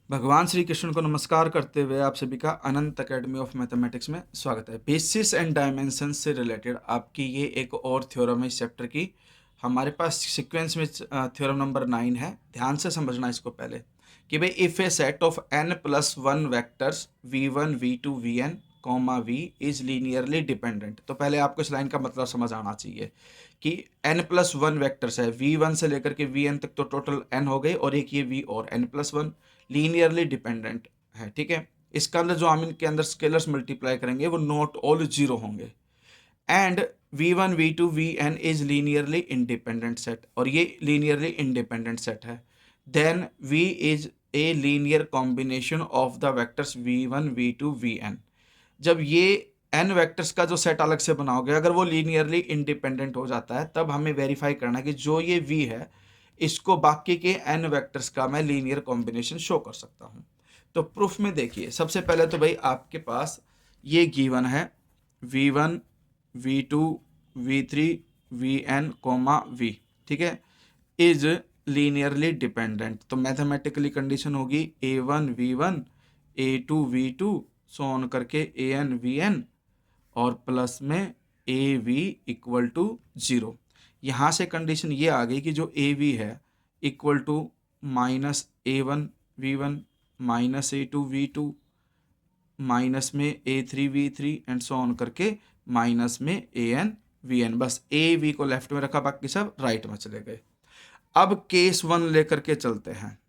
भगवान श्री कृष्ण को नमस्कार करते हुए आप सभी का अनंत एकेडमी ऑफ मैथमेटिक्स में स्वागत है। बेसिस एंड डायमेंशंस से रिलेटेड आपकी ये एक और थ्योरम है इस चैप्टर की। हमारे पास सीक्वेंस में थ्योरम नंबर 9 है। ध्यान से समझना इसको पहले कि भाई if A set of n+1 vectors v1 v2 vn comma v is linearly dependent. तो पहले आपको इस लाइन का मतलब समझ आना चाहिए कि n+1 वेक्टर्स है, v1 से लेकर के vn तक तो टोटल n हो गए और एक ये v और n+1 लीनियरली डिपेंडेंट है। ठीक है, इसका अंदर जो हम इनके अंदर स्केलर्स मल्टीप्लाई करेंगे वो नॉट ऑल जीरो होंगे। And v1 v2 vn is linearly independent set और ये लीनियरली इंडिपेंडेंट सेट है। Then v is a linear combination of the vectors v1 v2 vn। जब ये n वेक्टर्स का जो सेट अलग से बनाओगे, अगर वो लीनियरली इंडिपेंडेंट हो जाता है, तब हमें वेरीफाई करना है कि जो ये v है इसको बाकी के n वेक्टर्स का मैं लीनियर कॉम्बिनेशन शो कर सकता हूं। तो प्रूफ में देखिए, सबसे पहले तो भाई आपके पास ये गिवन है v1 v2 v3 vn coma v, ठीक है, इज लीनियरली डिपेंडेंट। तो मैथमेटिकली कंडीशन होगी a1 v1 a2 v2 so on करके an vn और प्लस में ए वी इक्वल टू 0। यहाँ से कंडीशन ये आ गई कि जो ए वी है equal to minus a1 v1 minus a2 v2 minus में a3 v3 and so on करके माइनस में an vn। बस ए वी को लेफ्ट में रखा, बाकी सब राइट में चले गए। अब केस 1 लेकर के चलते हैं।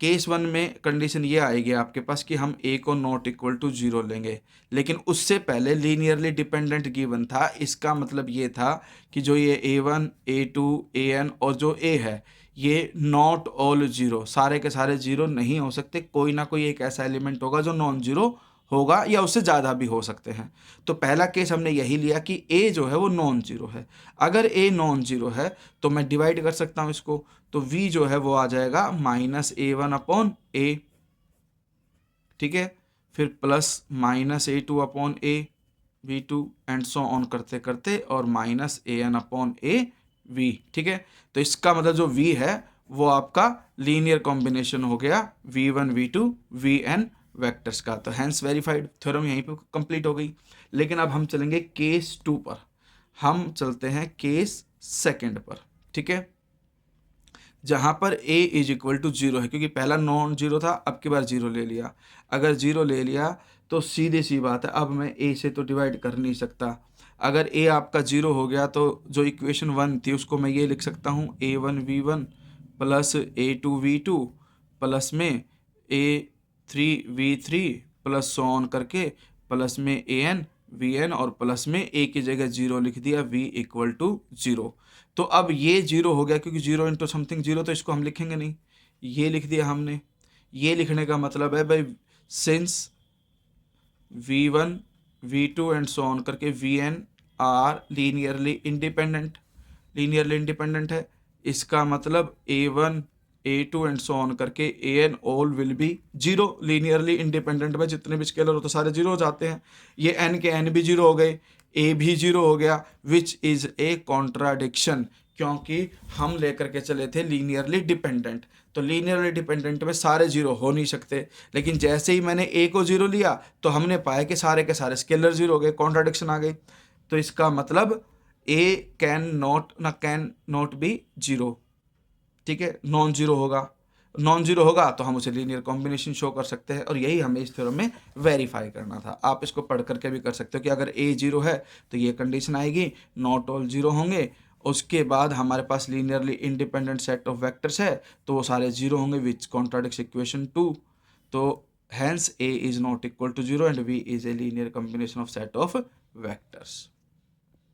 केस 1 में कंडीशन ये आएगी आपके पास कि हम a को नॉट इक्वल टू 0 लेंगे, लेकिन उससे पहले लीनियरली डिपेंडेंट गिवन था। इसका मतलब ये था कि जो ये a1 a2 an और जो a है ये नॉट ऑल जीरो, सारे के सारे जीरो नहीं हो सकते। कोई ना कोई एक ऐसा एलिमेंट होगा जो नॉन जीरो होगा या उससे ज़्यादा भी हो सकते हैं। तो पहला केस हमने यही लिया कि a जो है वो नॉन जीरो है। अगर a नॉन जीरो है तो मैं डिवाइड कर सकता हूँ इसको, तो v जो है वो आ जाएगा माइनस a1 अपॉन a, ठीक है, फिर plus minus a2 upon a v2 and so on करते करते और minus an upon a v। ठीक है, तो इसका मतलब जो v है वो आपका लीनियर कॉम्बिनेशन हो गया v1 v2 vn वेक्टर्स का। तो हैंस वेरीफाइड थ्योरम यहीं पे कंप्लीट हो गई। लेकिन अब हम चलेंगे केस 2 पर, हम चलते हैं केस सेकंड पर। ठीक है, जहां पर a इज इक्वल टू 0 है, क्योंकि पहला नॉन जीरो था, अब की बार 0 ले लिया। अगर 0 ले लिया तो सीधी सी बात है, अब मैं a से तो डिवाइड कर नहीं सकता। अगर a आपका 0 हो गया तो जो इक्वेशन 1 थी उसको मैं ये लिख सकता हूँ a1 v1 plus a2 v2 plus में a3 v3 plus so on करके प्लस में an vn और प्लस में a की जगह 0 लिख दिया v इक्वल टू 0। तो अब ये 0 हो गया, क्योंकि 0 इंटू समथिंग 0 तो इसको हम लिखेंगे नहीं, ये लिख दिया हमने। ये लिखने का मतलब है भाई since v1 v2 and so on करके vn आर लीनियरली इंडिपेंडेंट है। इसका मतलब a1 a2 and so on करके an all will be 0। Linearly independent में जितने भी स्केलर होते सारे 0 हो जाते हैं। ये n के n भी 0 हो गए, a भी 0 हो गया, विच इज ए कॉन्ट्राडिक्शन, क्योंकि हम लेकर के चले थे लीनियरली डिपेंडेंट। तो लीनियरली डिपेंडेंट में सारे 0 हो नहीं सकते, लेकिन जैसे ही मैंने a को 0 लिया तो हमने पाया कि सारे के सारे स्केलर 0 हो गए, कॉन्ट्राडिक्शन आ गई। तो इसका मतलब a कैन नॉट बी 0। ठीक है, नॉन जीरो होगा तो हम उसे लीनियर कॉम्बिनेशन शो कर सकते हैं, और यही हमें इस थ्योरम में वेरीफाई करना था। आप इसको पढ़ करके भी कर सकते हो कि अगर a 0 है तो ये कंडीशन आएगी, नॉट ऑल 0 होंगे। उसके बाद हमारे पास linearly independent set of vectors है तो वो सारे 0 होंगे, विच कॉन्ट्राडिक्ट्स इक्वेशन 2। तो hence a is not equal to 0 and v is a linear combination of set of vectors.